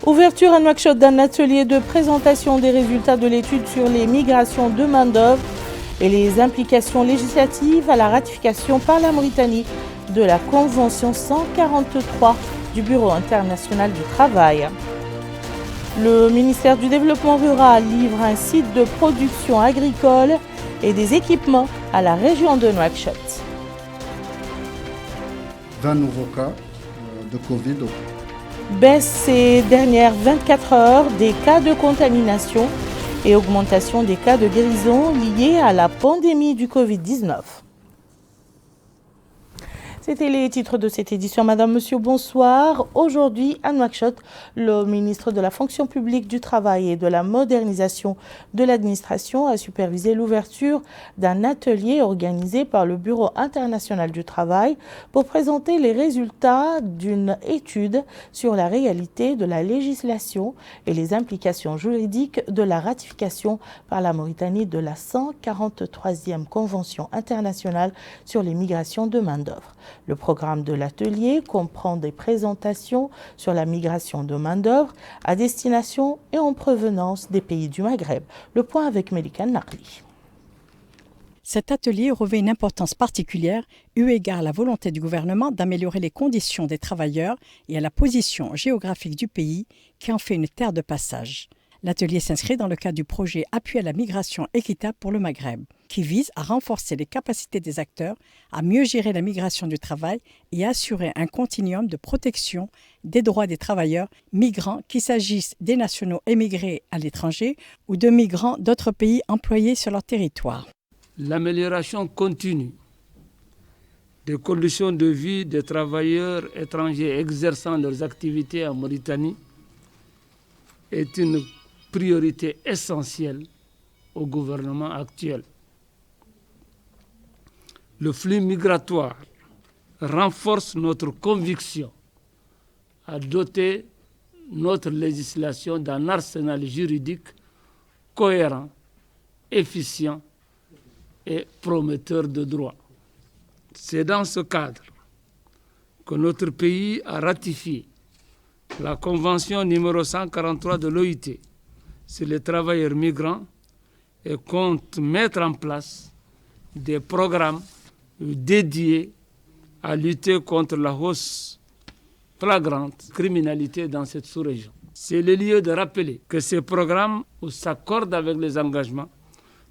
Ouverture à Nouakchott d'un atelier de présentation des résultats de l'étude sur les migrations de main-d'œuvre et les implications législatives à la ratification par la Mauritanie de la Convention 143 du Bureau international du travail. Le ministère du Développement rural livre un site de production agricole et des équipements à la région de Nouakchott. 20 nouveaux cas de Covid. Baisse ces dernières 24 heures des cas de contamination et augmentation des cas de guérison liés à la pandémie du Covid-19. C'était les titres de cette édition. Madame, Monsieur, bonsoir. Aujourd'hui, à Nouakchott, le ministre de la Fonction publique, du Travail et de la modernisation de l'administration a supervisé l'ouverture d'un atelier organisé par le Bureau international du travail pour présenter les résultats d'une étude sur la réalité de la législation et les implications juridiques de la ratification par la Mauritanie de la 143e Convention internationale sur les migrations de main-d'œuvre. Le programme de l'atelier comprend des présentations sur la migration de main-d'œuvre à destination et en provenance des pays du Maghreb. Le point avec Melika Nakli. Cet atelier revêt une importance particulière eu égard à la volonté du gouvernement d'améliorer les conditions des travailleurs et à la position géographique du pays qui en fait une terre de passage. L'atelier s'inscrit dans le cadre du projet Appui à la migration équitable pour le Maghreb, qui vise à renforcer les capacités des acteurs à mieux gérer la migration du travail et à assurer un continuum de protection des droits des travailleurs migrants, qu'il s'agisse des nationaux émigrés à l'étranger ou de migrants d'autres pays employés sur leur territoire. L'amélioration continue des conditions de vie des travailleurs étrangers exerçant leurs activités en Mauritanie est une priorité essentielle au gouvernement actuel. Le flux migratoire renforce notre conviction à doter notre législation d'un arsenal juridique cohérent, efficient et prometteur de droits. C'est dans ce cadre que notre pays a ratifié la Convention numéro 143 de l'OIT sur les travailleurs migrants et compte mettre en place des programmes dédiés à lutter contre la hausse flagrante de criminalité dans cette sous-région. C'est le lieu de rappeler que ces programmes s'accordent avec les engagements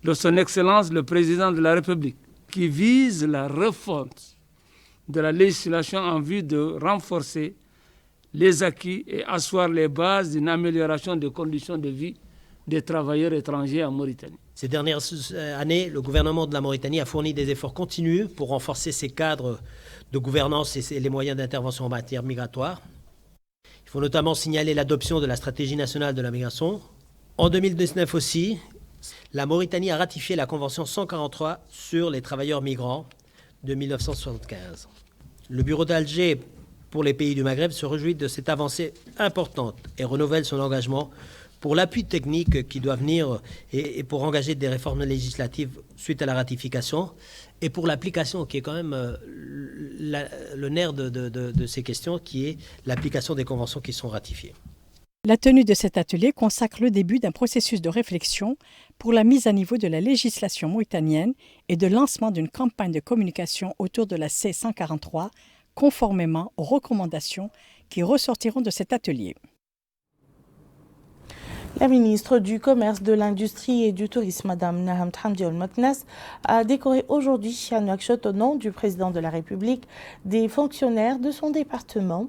de son Excellence le Président de la République, qui vise la refonte de la législation en vue de renforcer les acquis et asseoir les bases d'une amélioration des conditions de vie des travailleurs étrangers en Mauritanie. Ces dernières années, le gouvernement de la Mauritanie a fourni des efforts continus pour renforcer ses cadres de gouvernance et les moyens d'intervention en matière migratoire. Il faut notamment signaler l'adoption de la stratégie nationale de la migration. En 2019 aussi, la Mauritanie a ratifié la Convention 143 sur les travailleurs migrants de 1975. Le bureau d'Alger pour les pays du Maghreb se réjouit de cette avancée importante et renouvelle son engagement pour l'appui technique qui doit venir et pour engager des réformes législatives suite à la ratification et pour l'application qui est quand même le nerf de ces questions, qui est l'application des conventions qui sont ratifiées. La tenue de cet atelier consacre le début d'un processus de réflexion pour la mise à niveau de la législation mauritanienne et de lancement d'une campagne de communication autour de la C143, conformément aux recommandations qui ressortiront de cet atelier. La ministre du Commerce, de l'Industrie et du Tourisme, Mme Naham Thamdi Al-Moknas, a décoré aujourd'hui à Nouakchott, au nom du président de la République, des fonctionnaires de son département.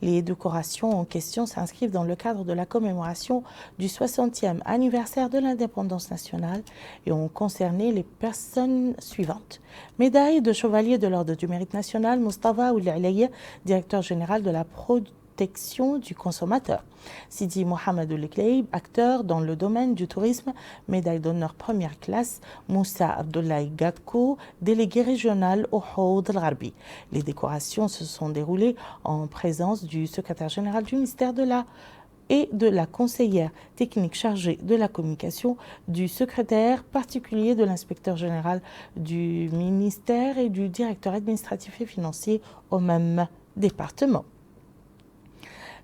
Les décorations en question s'inscrivent dans le cadre de la commémoration du 60e anniversaire de l'indépendance nationale et ont concerné les personnes suivantes. Médaille de chevalier de l'Ordre du Mérite national, Mustafa Oulaïlaye, directeur général de la protection du consommateur. Sidi Mohamed Oulekleib, acteur dans le domaine du tourisme, médaille d'honneur première classe. Moussa Abdoulaye Gadko, délégué régional au Haut al-Gharbi. Les décorations se sont déroulées en présence du secrétaire général du ministère de la conseillère technique chargée de la communication, du secrétaire particulier de l'inspecteur général du ministère et du directeur administratif et financier au même département.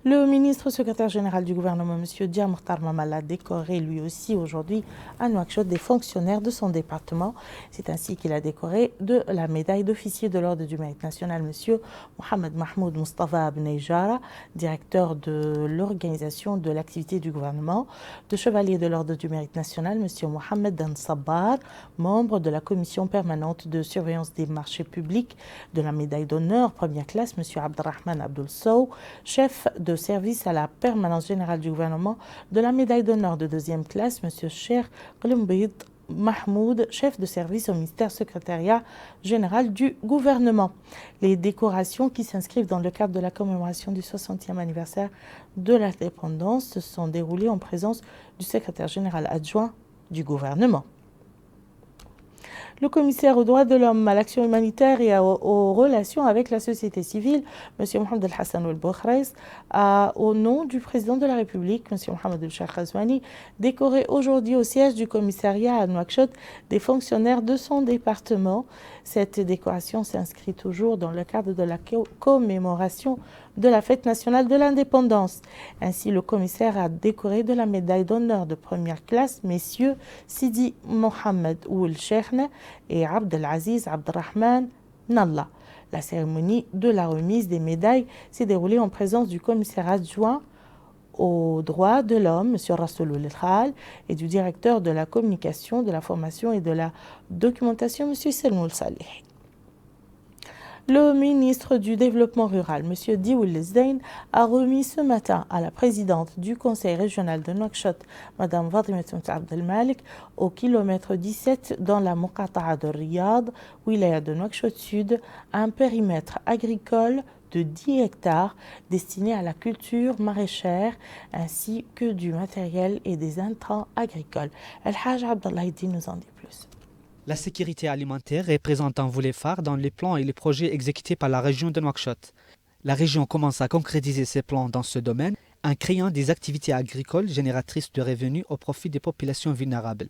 Le ministre secrétaire général du gouvernement, M. Dia Mokhtar Mamal, a décoré lui aussi aujourd'hui à Nouakchott des fonctionnaires de son département. C'est ainsi qu'il a décoré de la médaille d'officier de l'Ordre du Mérite national M. Mohamed Mahmoud Mustafa Abneijara, directeur de l'organisation de l'activité du gouvernement, de chevalier de l'Ordre du Mérite national M. Mohamed Dan Sabbar, membre de la commission permanente de surveillance des marchés publics, de la médaille d'honneur première classe M. Abdelrahman Abdul Sow, chef de service à la permanence générale du gouvernement, de la médaille d'honneur de deuxième classe M. Cheikh Glumbid Mahmoud, chef de service au ministère secrétariat général du gouvernement. Les décorations qui s'inscrivent dans le cadre de la commémoration du 60e anniversaire de l'indépendance se sont déroulées en présence du secrétaire général adjoint du gouvernement. Le commissaire aux droits de l'homme, à l'action humanitaire et aux relations avec la société civile, M. Mohamed El Hassan El Boukhraïs, a, au nom du président de la République, M. Mohamed El Cheikh Ghazouani, décoré aujourd'hui au siège du commissariat à Nouakchott des fonctionnaires de son département. Cette décoration s'inscrit toujours dans le cadre de la commémoration de la fête nationale de l'indépendance. Ainsi, le commissaire a décoré de la médaille d'honneur de première classe messieurs Sidi Mohamed Oul Cheikhna et Abdelaziz Abdelrahman Nalla. La cérémonie de la remise des médailles s'est déroulée en présence du commissaire adjoint aux droits de l'homme, M. Rassoul Khal, et du directeur de la communication, de la formation et de la documentation, M. Selmoul Saleh. Le ministre du Développement rural, M. Dioul Zdein, a remis ce matin à la présidente du conseil régional de Nouakchott, Mme Fatima Abdelmalik, au kilomètre 17 dans la Muqata'a de Riyad, wilaya de Nouakchott Sud, un périmètre agricole de 10 hectares destiné à la culture maraîchère ainsi que du matériel et des intrants agricoles. El-Hajj Abdallah Idi nous en dit plus. La sécurité alimentaire représente un volet phare dans les plans et les projets exécutés par la région de Nouakchott. La région commence à concrétiser ses plans dans ce domaine en créant des activités agricoles génératrices de revenus au profit des populations vulnérables.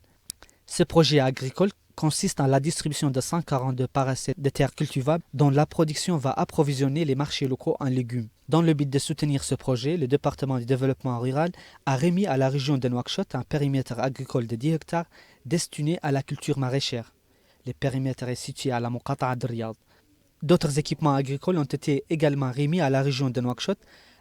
Ce projet agricole consiste en la distribution de 142 parcelles de terres cultivables dont la production va approvisionner les marchés locaux en légumes. Dans le but de soutenir ce projet, le département du développement rural a remis à la région de Nouakchott un périmètre agricole de 10 hectares destiné à la culture maraîchère. Le périmètre est situé à la Muqata'a de Riyad. D'autres équipements agricoles ont été également remis à la région de Nouakchott,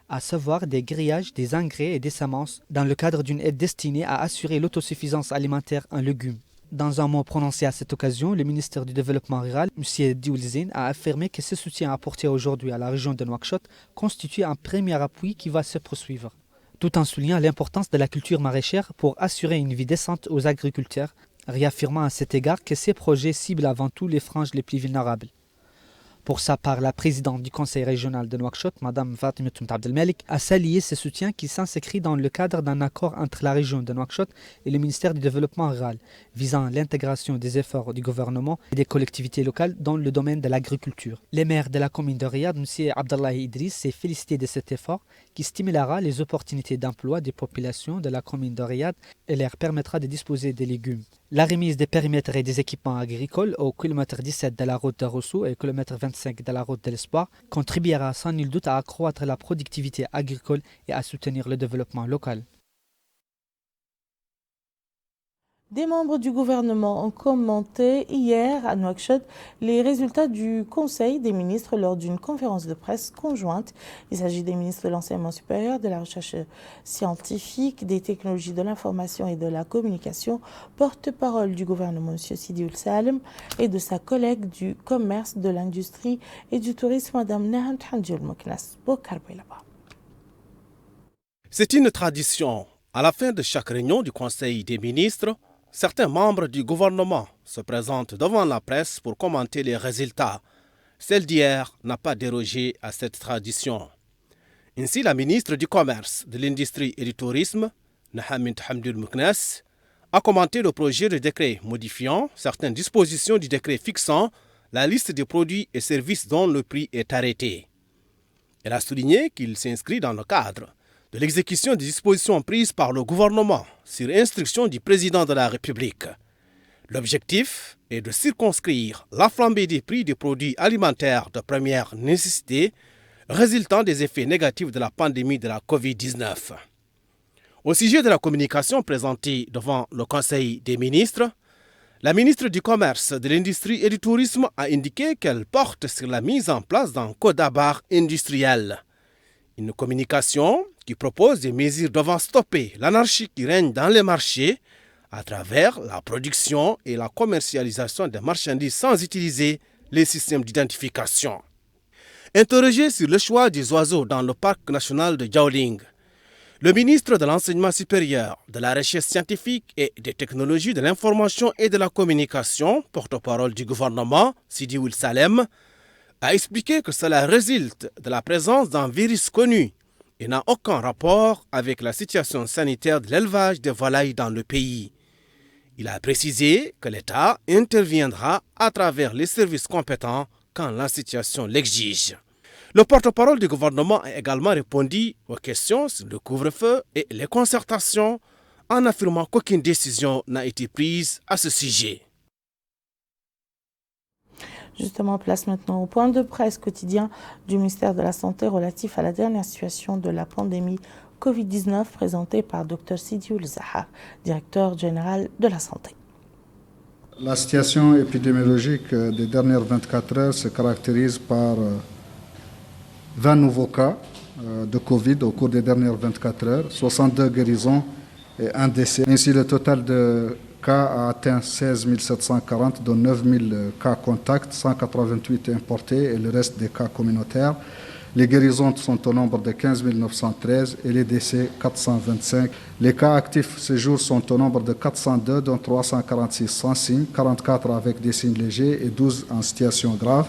à savoir des grillages, des engrais et des semences, dans le cadre d'une aide destinée à assurer l'autosuffisance alimentaire en légumes. Dans un mot prononcé à cette occasion, le ministère du Développement rural, M. Dioul Zdein, a affirmé que ce soutien apporté aujourd'hui à la région de Nouakchott constitue un premier appui qui va se poursuivre, tout en soulignant l'importance de la culture maraîchère pour assurer une vie décente aux agriculteurs, réaffirmant à cet égard que ces projets ciblent avant tout les franges les plus vulnérables. Pour sa part, la présidente du conseil régional de Nouakchott, Mme Fatima Abdelmalik, a salué ce soutien qui s'inscrit dans le cadre d'un accord entre la région de Nouakchott et le ministère du Développement rural, visant l'intégration des efforts du gouvernement et des collectivités locales dans le domaine de l'agriculture. Le maire de la commune de Riyad, M. Abdallah Idriss, s'est félicité de cet effort qui stimulera les opportunités d'emploi des populations de la commune de Riyad et leur permettra de disposer des légumes. La remise des périmètres et des équipements agricoles au kilomètre 17 de la route de Rossou et au kilomètre 25 de la route de l'Espoir contribuera sans nul doute à accroître la productivité agricole et à soutenir le développement local. Des membres du gouvernement ont commenté hier à Nouakchott les résultats du Conseil des ministres lors d'une conférence de presse conjointe. Il s'agit des ministres de l'enseignement supérieur, de la recherche scientifique, des technologies de l'information et de la communication, porte-parole du gouvernement M. Sidi Ould Salem et de sa collègue du commerce, de l'industrie et du tourisme Mme Naham Thandioul Moknas. C'est une tradition. À la fin de chaque réunion du Conseil des ministres, certains membres du gouvernement se présentent devant la presse pour commenter les résultats. Celle d'hier n'a pas dérogé à cette tradition. Ainsi, la ministre du Commerce, de l'Industrie et du Tourisme, Naham Thandioul Moknas, a commenté le projet de décret modifiant certaines dispositions du décret fixant la liste des produits et services dont le prix est arrêté. Elle a souligné qu'il s'inscrit dans le cadre de l'exécution des dispositions prises par le gouvernement sur instruction du président de la République. L'objectif est de circonscrire la flambée des prix des produits alimentaires de première nécessité résultant des effets négatifs de la pandémie de la COVID-19. Au sujet de la communication présentée devant le Conseil des ministres, la ministre du Commerce, de l'Industrie et du Tourisme a indiqué qu'elle porte sur la mise en place d'un code à barre industriel. Une communication qui propose des mesures devant stopper l'anarchie qui règne dans les marchés à travers la production et la commercialisation des marchandises sans utiliser les systèmes d'identification. Interrogé sur le choix des oiseaux dans le parc national de Jiaoling, le ministre de l'Enseignement supérieur, de la Recherche scientifique et des technologies de l'information et de la communication, porte-parole du gouvernement, Sidi Ould Salem, a expliqué que cela résulte de la présence d'un virus connu et n'a aucun rapport avec la situation sanitaire de l'élevage des volailles dans le pays. Il a précisé que l'État interviendra à travers les services compétents quand la situation l'exige. Le porte-parole du gouvernement a également répondu aux questions sur le couvre-feu et les concertations en affirmant qu'aucune décision n'a été prise à ce sujet. Justement, place maintenant au point de presse quotidien du ministère de la Santé relatif à la dernière situation de la pandémie Covid-19 présenté par Dr Sidi Ould Zahar, directeur général de la Santé. La situation épidémiologique des dernières 24 heures se caractérise par 20 nouveaux cas de Covid au cours des dernières 24 heures, 62 guérisons et un décès. Ainsi, le total de cas a atteint 16 740, dont 9 000 cas contacts, 188 importés et le reste des cas communautaires. Les guérisons sont au nombre de 15 913 et les décès 425. Les cas actifs ce jour sont au nombre de 402, dont 346 sans signe, 44 avec des signes légers et 12 en situation grave.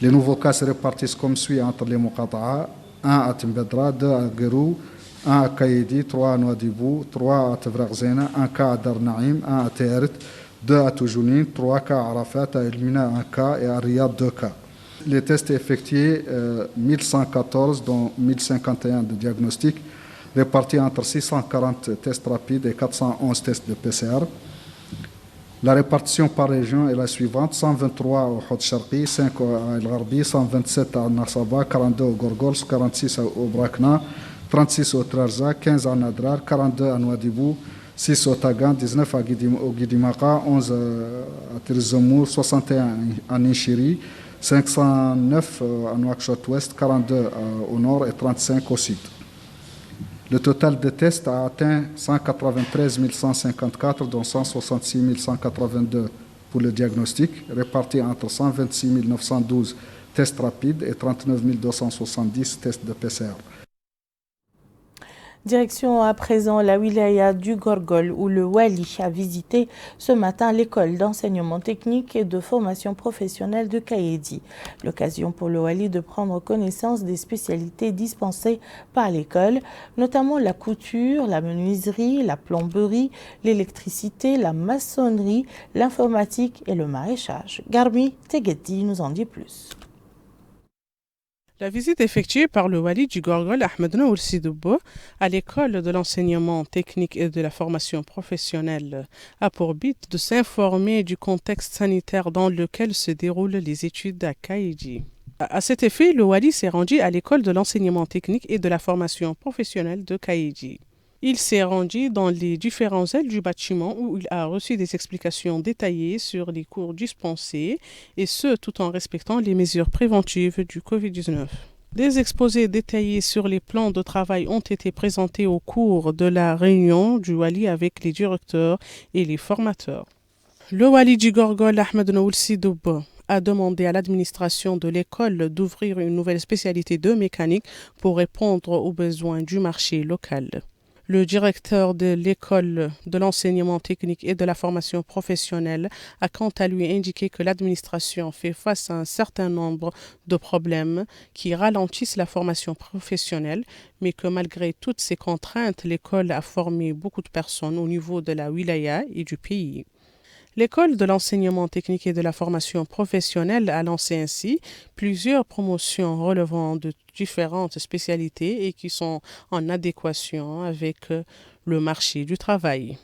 Les nouveaux cas se répartissent comme suit entre les Muqata'a, 1 à Timbedra, 2 à Guérou, 1 à Kaïdi, 3 à Nouadhibou, 3 à Tevraghzena, 1 cas à Dar Naïm, 1 à Teret, 2 à Toujounine, 3 cas à Arafat, à Elmina 1 cas et à Riyad 2 cas. Les tests effectués, 1114, dont 1051 de diagnostic, répartis entre 640 tests rapides et 411 tests de PCR. La répartition par région est la suivante: 123 au Hod Sharqi, 5 à El Gharbi, 127 à Nasaba, 42 au Gorgos, 46 au Brakna, 36 au Trarza, 15 à Nadrar, 42 à Nouadhibou, 6 au Tagan, 19 au Guidimaka, 11 à Tirzomou, 61 à Nishiri, 509 à Nouakchott-Ouest, 42 au nord et 35 au sud. Le total de tests a atteint 193 154, dont 166 182 pour le diagnostic, répartis entre 126 912 tests rapides et 39 270 tests de PCR. Direction à présent la wilaya du Gorgol où le Wali a visité ce matin l'école d'enseignement technique et de formation professionnelle de Kaïdi. L'occasion pour le Wali de prendre connaissance des spécialités dispensées par l'école, notamment la couture, la menuiserie, la plomberie, l'électricité, la maçonnerie, l'informatique et le maraîchage. Garmi Tegeti nous en dit plus. La visite effectuée par le Wali du Gorgol Ahmed Ould Sidoubo à l'école de l'enseignement technique et de la formation professionnelle a pour but de s'informer du contexte sanitaire dans lequel se déroulent les études à Kaïdi. À cet effet, le Wali s'est rendu à l'école de l'enseignement technique et de la formation professionnelle de Kaïdi. Il s'est rendu dans les différentes ailes du bâtiment où il a reçu des explications détaillées sur les cours dispensés et ce tout en respectant les mesures préventives du Covid-19. Des exposés détaillés sur les plans de travail ont été présentés au cours de la réunion du Wali avec les directeurs et les formateurs. Le Wali du Gorgol Ahmed Ould Sidoubo a demandé à l'administration de l'école d'ouvrir une nouvelle spécialité de mécanique pour répondre aux besoins du marché local. Le directeur de l'école de l'enseignement technique et de la formation professionnelle a quant à lui indiqué que l'administration fait face à un certain nombre de problèmes qui ralentissent la formation professionnelle, mais que malgré toutes ces contraintes, l'école a formé beaucoup de personnes au niveau de la wilaya et du pays. L'école de l'enseignement technique et de la formation professionnelle a lancé ainsi plusieurs promotions relevant de différentes spécialités et qui sont en adéquation avec le marché du travail.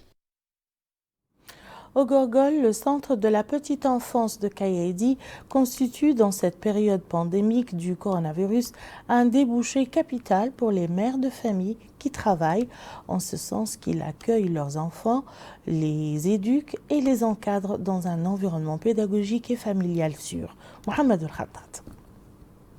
Au Gorgol, le centre de la petite enfance de Kayedi constitue dans cette période pandémique du coronavirus un débouché capital pour les mères de famille qui travaillent, en ce sens qu'il accueille leurs enfants, les éduque et les encadre dans un environnement pédagogique et familial sûr. Mohamed El-Khattat.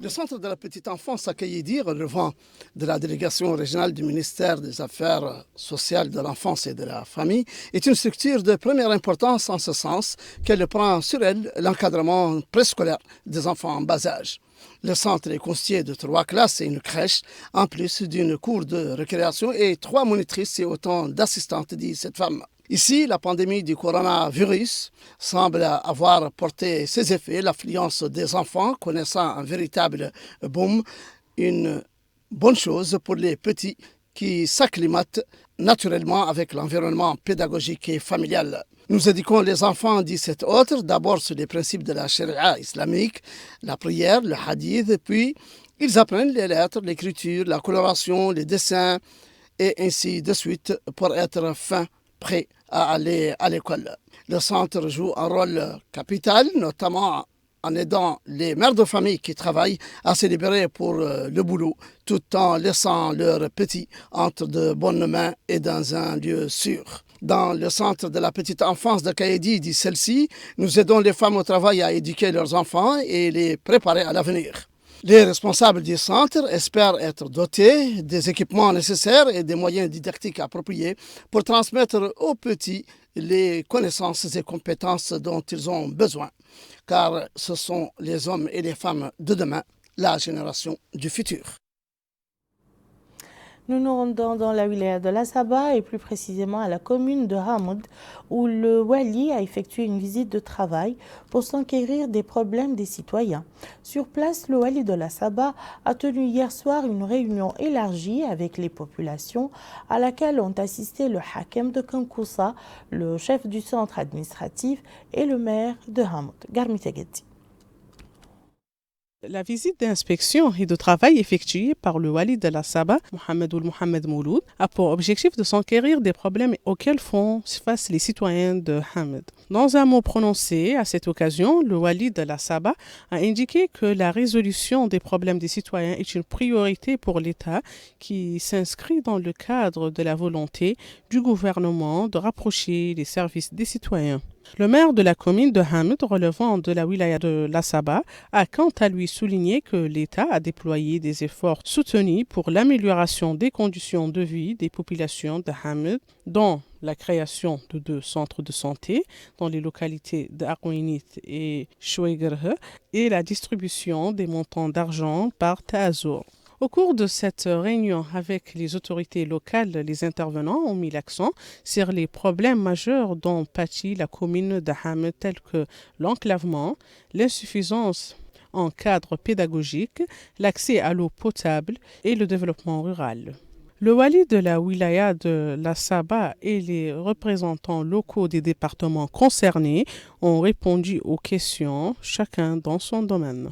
Le centre de la petite enfance à Kayedi, relevant de la délégation régionale du ministère des Affaires sociales, de l'enfance et de la famille, est une structure de première importance en ce sens qu'elle prend sur elle l'encadrement préscolaire des enfants en bas âge. Le centre est constitué de 3 classes et une crèche, en plus d'une cour de récréation et 3 monitrices et autant d'assistantes, dit cette femme. Ici, la pandémie du coronavirus semble avoir porté ses effets. L'affluence des enfants connaissant un véritable boom, une bonne chose pour les petits qui s'acclimatent naturellement avec l'environnement pédagogique et familial. Nous éduquons les enfants, dit cet autre, d'abord sur les principes de la charia islamique, la prière, le hadith, puis ils apprennent les lettres, l'écriture, la coloration, les dessins et ainsi de suite pour être fins prêts à aller à l'école. Le centre joue un rôle capital, notamment en aidant les mères de famille qui travaillent à se libérer pour le boulot, tout en laissant leurs petits entre de bonnes mains et dans un lieu sûr. Dans le centre de la petite enfance de Kayedi, dit celle-ci, nous aidons les femmes au travail à éduquer leurs enfants et les préparer à l'avenir. Les responsables du centre espèrent être dotés des équipements nécessaires et des moyens didactiques appropriés pour transmettre aux petits les connaissances et compétences dont ils ont besoin, car ce sont les hommes et les femmes de demain, la génération du futur. Nous nous rendons dans la wilaya de la Saba et plus précisément à la commune de Hamoud où le Wali a effectué une visite de travail pour s'enquérir des problèmes des citoyens. Sur place, le Wali de la Saba a tenu hier soir une réunion élargie avec les populations à laquelle ont assisté le Hakem de Kankoussa, le chef du centre administratif et le maire de Hamoud. Garmi Tegeti. La visite d'inspection et de travail effectuée par le Wali de la Saba, Mohamed Mouloud, a pour objectif de s'enquérir des problèmes auxquels font face les citoyens de Hamed. Dans un mot prononcé à cette occasion, le Wali de la Saba a indiqué que la résolution des problèmes des citoyens est une priorité pour l'État qui s'inscrit dans le cadre de la volonté du gouvernement de rapprocher les services des citoyens. Le maire de la commune de Hamed, relevant de la wilaya de la Saba, a quant à lui souligné que l'État a déployé des efforts soutenus pour l'amélioration des conditions de vie des populations de Hamed, dont la création de 2 centres de santé dans les localités d'Arouinit et Chouegrhe et la distribution des montants d'argent par Tazour. Au cours de cette réunion avec les autorités locales, les intervenants ont mis l'accent sur les problèmes majeurs dont pâtit la commune de Hamed, tels que l'enclavement, l'insuffisance en cadre pédagogique, l'accès à l'eau potable et le développement rural. Le Wali de la wilaya de la Saba et les représentants locaux des départements concernés ont répondu aux questions, chacun dans son domaine.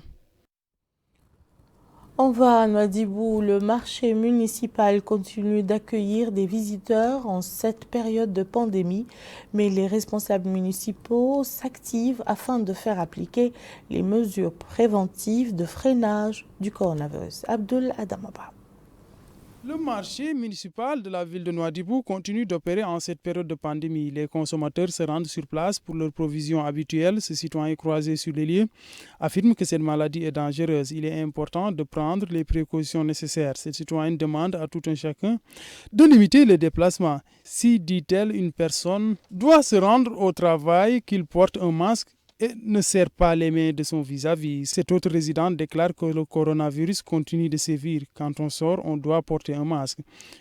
On va à Nouadhibou. Le marché municipal continue d'accueillir des visiteurs en cette période de pandémie, mais les responsables municipaux s'activent afin de faire appliquer les mesures préventives de freinage du coronavirus. Abdul Adamaba. Le marché municipal de la ville de Nouadhibou continue d'opérer en cette période de pandémie. Les consommateurs se rendent sur place pour leurs provisions habituelles. Ces citoyens croisés sur les lieux affirment que cette maladie est dangereuse. Il est important de prendre les précautions nécessaires. Ces citoyens demandent à tout un chacun de limiter les déplacements. Si, dit-elle, une personne doit se rendre au travail, qu'il porte un masque et ne serre pas les mains de son vis-à-vis. Cet autre résident déclare que le coronavirus continue de sévir. Quand on sort, on doit porter un masque.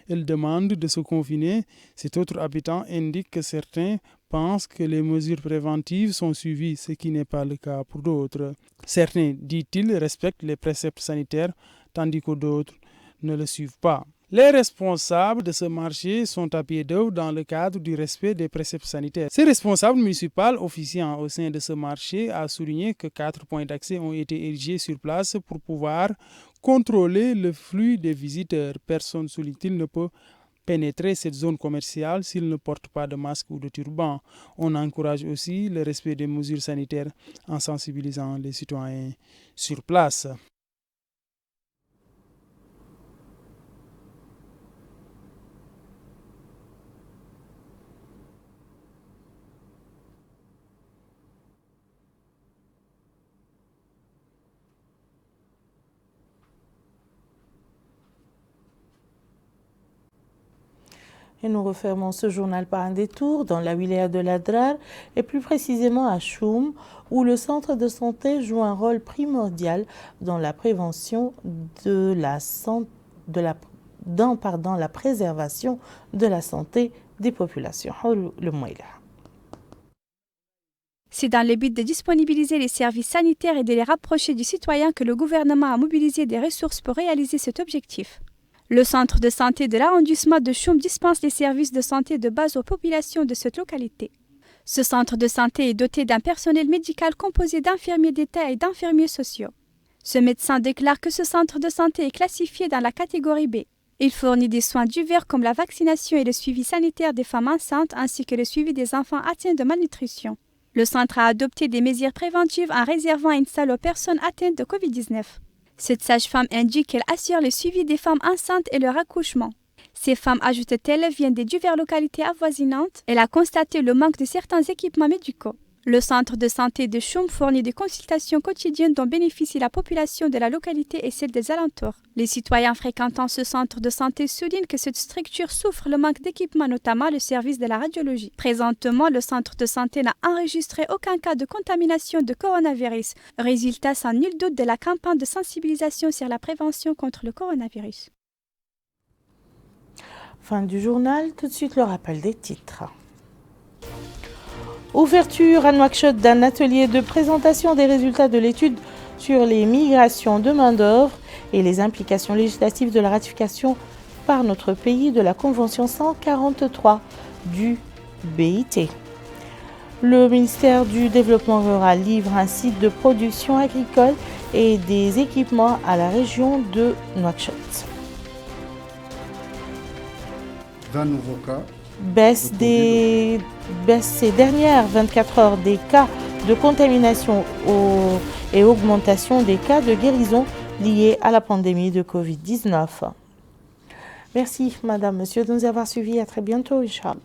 Elle demande de se confiner. Cet autre habitant indique que certains pensent que les mesures préventives sont suivies, ce qui n'est pas le cas pour d'autres. Certains, dit-il, respectent les préceptes sanitaires, tandis que d'autres ne le suivent pas. Les responsables de ce marché sont à pied d'œuvre dans le cadre du respect des préceptes sanitaires. Ce responsable municipal officiant au sein de ce marché a souligné que 4 points d'accès ont été érigés sur place pour pouvoir contrôler le flux des visiteurs. Personne, souligne-t-il, ne peut pénétrer cette zone commerciale s'ils ne portent pas de masque ou de turban. On encourage aussi le respect des mesures sanitaires en sensibilisant les citoyens sur place. Et nous refermons ce journal par un détour dans la wilaya de l'Adrar et plus précisément à Choum, où le centre de santé joue un rôle primordial dans la prévention de la préservation de la santé des populations. C'est dans le but de disponibiliser les services sanitaires et de les rapprocher du citoyen que le gouvernement a mobilisé des ressources pour réaliser cet objectif. Le centre de santé de l'arrondissement de Choum dispense les services de santé de base aux populations de cette localité. Ce centre de santé est doté d'un personnel médical composé d'infirmiers d'État et d'infirmiers sociaux. Ce médecin déclare que ce centre de santé est classifié dans la catégorie B. Il fournit des soins divers comme la vaccination et le suivi sanitaire des femmes enceintes ainsi que le suivi des enfants atteints de malnutrition. Le centre a adopté des mesures préventives en réservant une salle aux personnes atteintes de Covid-19. Cette sage-femme indique qu'elle assure le suivi des femmes enceintes et leur accouchement. Ces femmes, ajoute-t-elle, viennent des diverses localités avoisinantes. Elle a constaté le manque de certains équipements médicaux. Le centre de santé de Choum fournit des consultations quotidiennes dont bénéficie la population de la localité et celle des alentours. Les citoyens fréquentant ce centre de santé soulignent que cette structure souffre le manque d'équipements, notamment le service de la radiologie. Présentement, le centre de santé n'a enregistré aucun cas de contamination de coronavirus, résultat sans nul doute de la campagne de sensibilisation sur la prévention contre le coronavirus. Fin du journal, tout de suite le rappel des titres. Ouverture à Nouakchott d'un atelier de présentation des résultats de l'étude sur les migrations de main-d'œuvre et les implications législatives de la ratification par notre pays de la Convention 143 du BIT. Le ministère du Développement rural livre un site de production agricole et des équipements à la région de Nouakchott. 20 nouveaux cas. Baisse ces dernières 24 heures des cas de contamination et augmentation des cas de guérison liés à la pandémie de Covid-19. Merci, Madame, Monsieur, de nous avoir suivis. À très bientôt, Inch'Allah.